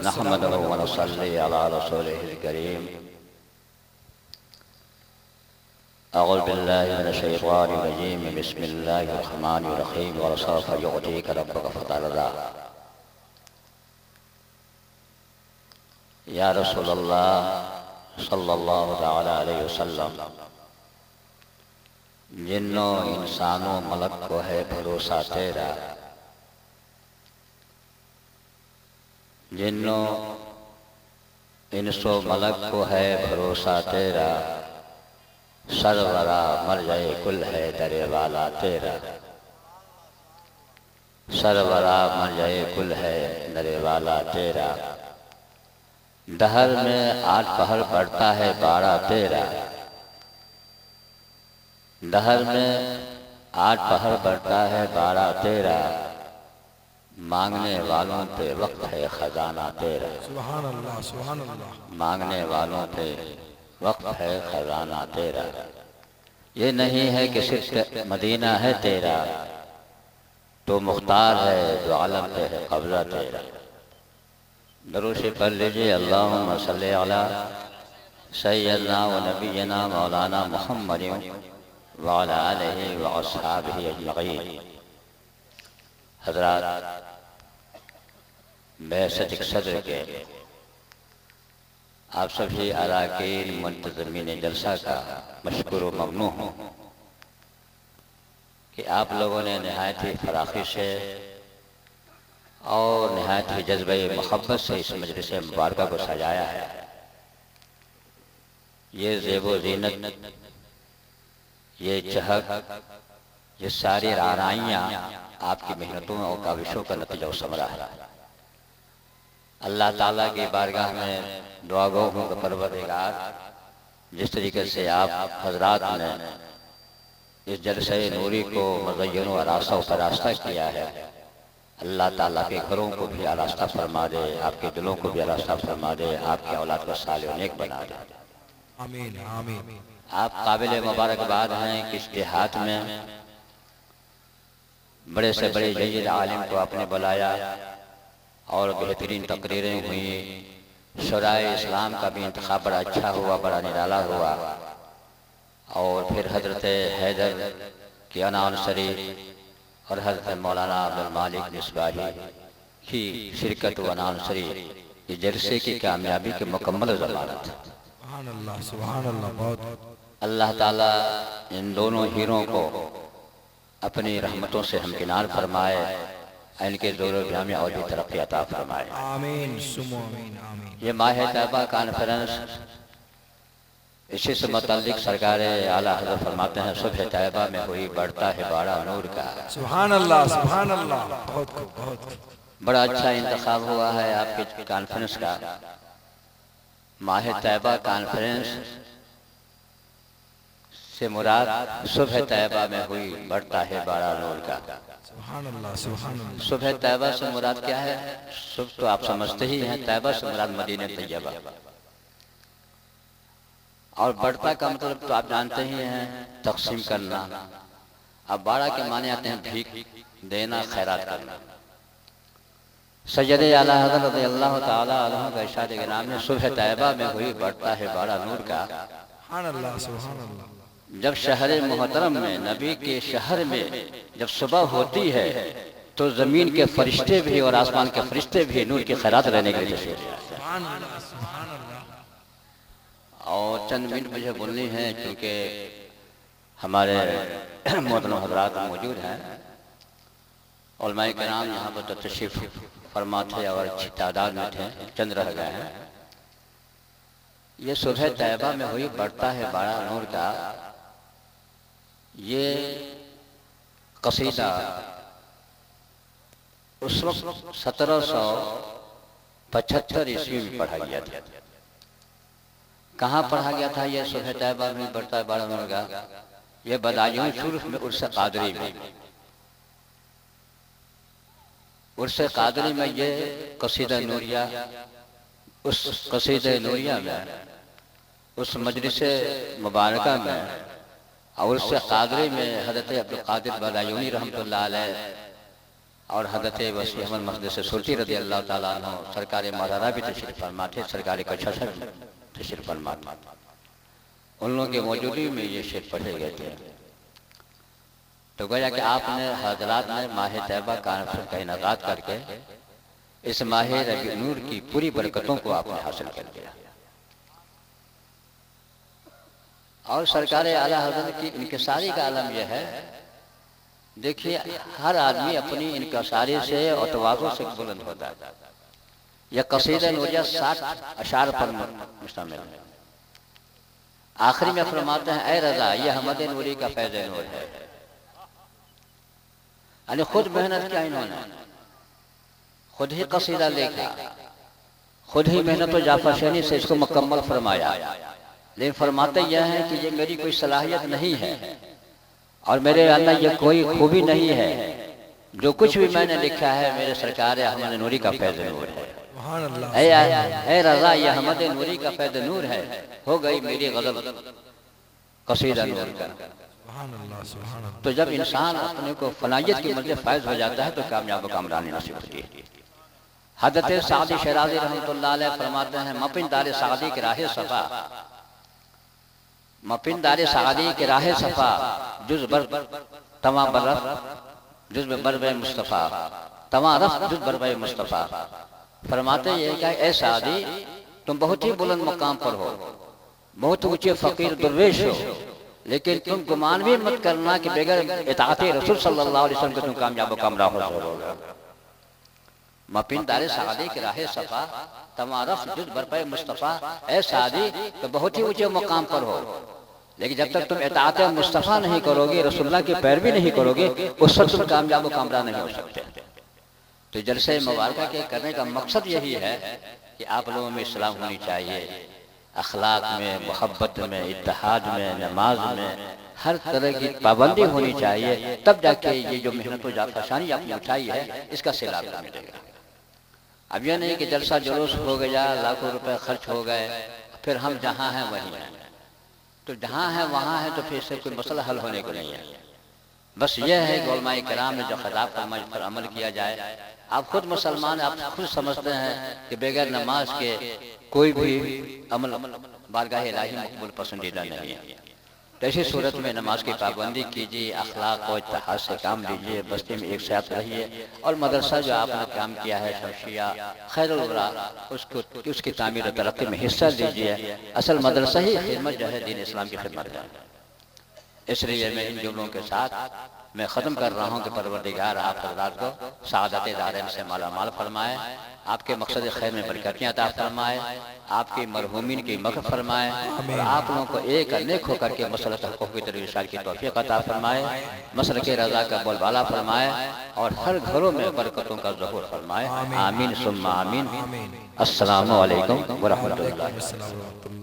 नहमदुहु व नसल्ली अला रसूलिहिल करीम। अऊज़ु बिल्लाहि मिनश शैतानिर रजीम। बिस्मिल्लाहिर रहमानिर रहीम। व सौफ युअतीका रब्बुका फतर्दा। या रसूलल्लाह सल्लल्लाहु तआला अलैहि वसल्लम, जिन्नों इंसानों मलक को है भरोसा तेरा, जिन्नों इंसो मलक को है भरोसा तेरा, सरवरा मर जाए कुल है दरे वाला तेरा, सरवरा मर जाए कुल है दरे वाला तेरा। दहर में आठ पहर पड़ता है बाड़ा तेरा, दहर में आठ पहर पड़ता है बाड़ा तेरा, मांगने वालों पे वक्त है खजाना तेरा। सुभान अल्लाह, सुभान अल्लाह। मांगने वालों पे वक्त है खजाना तेरा। ये नहीं है कि सिर्फ मदीना है तेरा, तो मुख्तार है जो आलम पे है कब्जा तेरा। दरूद से पढ़ लीजिए, अल्लाहुम्मा सल्ली अला सय्यदना व नबीना मौलाना मुहम्मद व अला आलिहि व अस्हाबिहि अजमईन। हज़रात, बैसत सदर के आप सभी अराकीन मुंतज़मीन जलसा का मशकूर व ममनून हूँ कि आप लोगों ने नहायत ही फराखी से और नहायत ही जज्बे मोहब्बत से इस मजलिस मुबारक को सजाया है। ये ज़ेबो ज़ीनत, ये चहक, ये सारी राराइयाँ आपकी मेहनतों और काविशों का नतीजा और समरा है। अल्लाह ताला की बारगाह में दुआ गो हूँ कि परवरदिगार, जिस तरीके से आप हजरात ने इस जलसे नूरी को मज़य्यन व आरास्ता व परास्ता किया है, अल्लाह ताला के घरों को भी आरास्ता फरमा दे, आपके दिलों को भी आरास्ता फरमा दे, आपके औलाद को साले व नेक बना दे। आमीन आमीन। आप काबिल मुबारकबाद हैं कि इस देहात में बड़े से बड़े जय्यद आलिम को आपने बुलाया और बेहतरीन तकरीरें हुई। शुराए इस्लाम का भी इंतखाब बड़ा अच्छा हुआ, बड़ा निराला हुआ। और फिर हजरत हैदर की अनाउंसरी और हजरत मौलाना अब्दुल मालिक निस्बाही की शिरकत व अनाउंसरी ये जलसे की कामयाबी की मुकम्मल ज़मानत। सुभान अल्लाह, सुभान अल्लाह। बहुत अल्लाह ताला इन दोनों हीरों को अपनी रहमतों से हमकिनार फरमाए, इनके ज़ोर व में और भी तरक्की अता फरमाए। आमीन सुमो आमीन आमीन। ये माह तैयबा कॉन्फ्रेंस, इसी से मुतल्लिक सरकार आला हज़रत फरमाते हैं, सुबह तैयबा में हुई बढ़ता है बाड़ा नूर का। सुभान अल्लाह, सुभान अल्लाह। बहुत खूब, बहुत खूब। बड़ा अच्छा इंतखाब हुआ है आपके कॉन्फ्रेंस का। माह तैयबा कॉन्फ्रेंस से मुराद सुबह तैयबा में हुई बढ़ता है बाड़ा नूर का। सुभान अल्लाह, सुभान अल्लाह। सुबह तैयबा से मुराद क्या है? सुबह तो आप समझते ही हैं, तैयबा से मुराद मदीने तैयबा। और बढ़ता का मतलब तो आप जानते ही हैं, तकसीम करना। अब बाड़ा के माने आते हैं भीख देना, खैरात करना। सैयद आला हज़रत रज़ियल्लाहु ताला अन्हु का इरशाद गिराम ने सुबह तैयबा में हुई बढ़ता है बाड़ा नूर का। सुभान अल्लाह, सुभान अल्लाह। जब शहर मोहतरम में, नबी के शहर में जब सुबह होती है तो जमीन के फरिश्ते भी और आसमान के फरिश्ते भी नूर की खैरात रहने के लिए तशरीफ लाते हैं। सुभान अल्लाह, सुभान अल्लाह। और चंद मिनट मुझे बोलनी है क्योंकि हमारे मोहतरम हजरात मौजूद हैं। उलमाए किराम यहाँ पर तशरीफ फरमा थे और अच्छी तादाद में थे, चंद रह गए हैं। ये सुबह तैयबा में हुई बढ़ता है बाड़ा नूर का, ये कसीदा उस वक्त 1775 ईस्वी में पढ़ा गया था। कहाँ पढ़ा गया था? ये सुबह तैयबा में बढ़ता है बाड़ा नूर का, ये बदायूं शुरू में उर्स कादरी में। उर्स कादरी में ये कसीदा नूरिया, उस कसीदा नूरिया में, उस मजलिस मुबारका में और उससे कादरी में हज़रत अब्दुल कादिर बदायूनी रहमतुल्लाह अलैह और हज़रत वसी अहमद मस्जिद से सुल्ती रज़ी अल्लाह ताला अन्हु सरकार मौलाना भी तशरीफ फरमा थे, सरकार कच्छा से तशरीफ फरमा। उन लोगों की मौजूदगी में ये शेर पढ़े गए थे। तो गोया कि आपने हजरात ने माह तैयबा कॉन्फ्रेंस का इनेकाद करके इस माह रबी नूर की पूरी बरकतों को आपने हासिल कर लिया। और सरकार आला हज़रत की इनकिसारी का आलम यह है, देखिए हर आदमी अपनी इनकिसारी से और तवाज़ु से बुलंद होता है। यह कसीदा नूरिया 60 अशार पर मुश्तमिल है। आखिरी में फरमाते हैं, ऐ रज़ा यह अहमद नूरी का फैज़ नूर है। यानी खुद मेहनत किया इन्होंने, खुद ही कसीदा लिखा, खुद ही मेहनत जाफर शनी से इसको मुकम्मल फरमाया। लेकिन फरमाते यह है कि ये मेरी कोई सलाहियत नहीं है और मेरे अंदर ये कोई खूबी नहीं है, जो कुछ भी मैंने लिखा है मेरे सरकार अहमद नूरी का फैज़ नूर है। ऐ रज़ा ये अहमद नूरी का फैज़ नूर है, हो गई मेरी गज़ल कसीदा नूर का। तो जब इंसान अपने को फनायत की मंजिल फैज़ हो जाता है तो कामयाब कामरानी नसीब होती है। हज़रत सादी शिराज़ी रहमतुल्लाह अलैह फरमाते हैं, मपिन दारे सादी के राहे सफ़ा, मपिन दारे सादी के राहे सफ़ा, जुज़ बर तमा बरफ जुज़ बरबे मुस्तफ़ा, तमा रफ जुज़ बरबे मुस्तफ़ा। फरमाते ये क्या, ऐ सादी तुम बहुत ही बुलंद मकाम पर हो, बहुत ऊंचे फकीर दरवेश हो, लेकिन तुम गुमान भी मत करना कि बगैर इताअत रसूल सल्लल्लाहु अलैहि वसल्लम के तुम कामयाब कामराह हो। मपिन दारे सादी के राहे सफ़ा, तमा रफ जुज़ बरबे मुस्तफ़ा। ऐ सादी तो बहुत ही ऊंचे मकाम पर हो, लेकिन जब तक तुम इताअत मुस्तफ़ा नहीं करोगे, रसूलुल्लाह की पैरवी नहीं करोगे, उस वक्त तुम कामयाब कामराह नहीं हो सकते। तो जलसे मुबारका के करने का मकसद यही है कि आप लोगों में इस्लाम होनी चाहिए, अखलाक में, मोहब्बत में, इत्तेहाद में, नमाज में, हर तरह की पाबंदी होनी चाहिए। तब जाके ये जो मेहनत और जाफरशानी आपने उठाई है इसका सिला मिलेगा। अब यह नहीं कि जलसा जुलूस हो गया, लाखों रुपए खर्च हो गए, फिर हम जहाँ हैं वहीं हैं। तो जहाँ है वहाँ है, तो फिर इससे कोई मसला हल होने को नहीं है। बस यह है कि उलमाए किराम ने जो खिताब फरमाया पर अमल किया जाए। आप खुद मुसलमान, आप खुद समझते हैं कि बगैर नमाज के कोई भी अमल बारगाह इलाही मकबूल पसंदीदा नहीं है। तो ऐसी सूरत में नमाज की पाबंदी कीजिए, अखलाक और इत्तेहाद से काम लीजिए, बस्ती में एक साथ रहिए, और मदरसा जो आपने काम किया है शमशिया खैरुल वरा, उसकी तामीर और तरक्की में हिस्सा लीजिए। असल मदरसा ही खिदमत जो है दीन इस्लाम की खिदमत है। इसलिए मैं इन जुमलों के साथ मैं ख़त्म कर रहा हूँ कि परवरदिगार आप हज़रात को सआदत दारैन से मालामाल फरमाए, आपके मकसद खैर में बरकतियाँ अता फरमाए, आपकी मरहूमीन की मग़फ़िरत फरमाए, और आप लोगों को एक नेक होकर के मसलक हक़ूक़ की तरफ इरशाद की तौफ़ीक़ अता फरमाए, मसलक रज़ा का बोलबाला फरमाए, और हर घरों में बरकतों का ज़हूर फरमाए। आमीन सुम्मा आमीन। अस्सलामु अलैकुम व रहमतुल्लाह।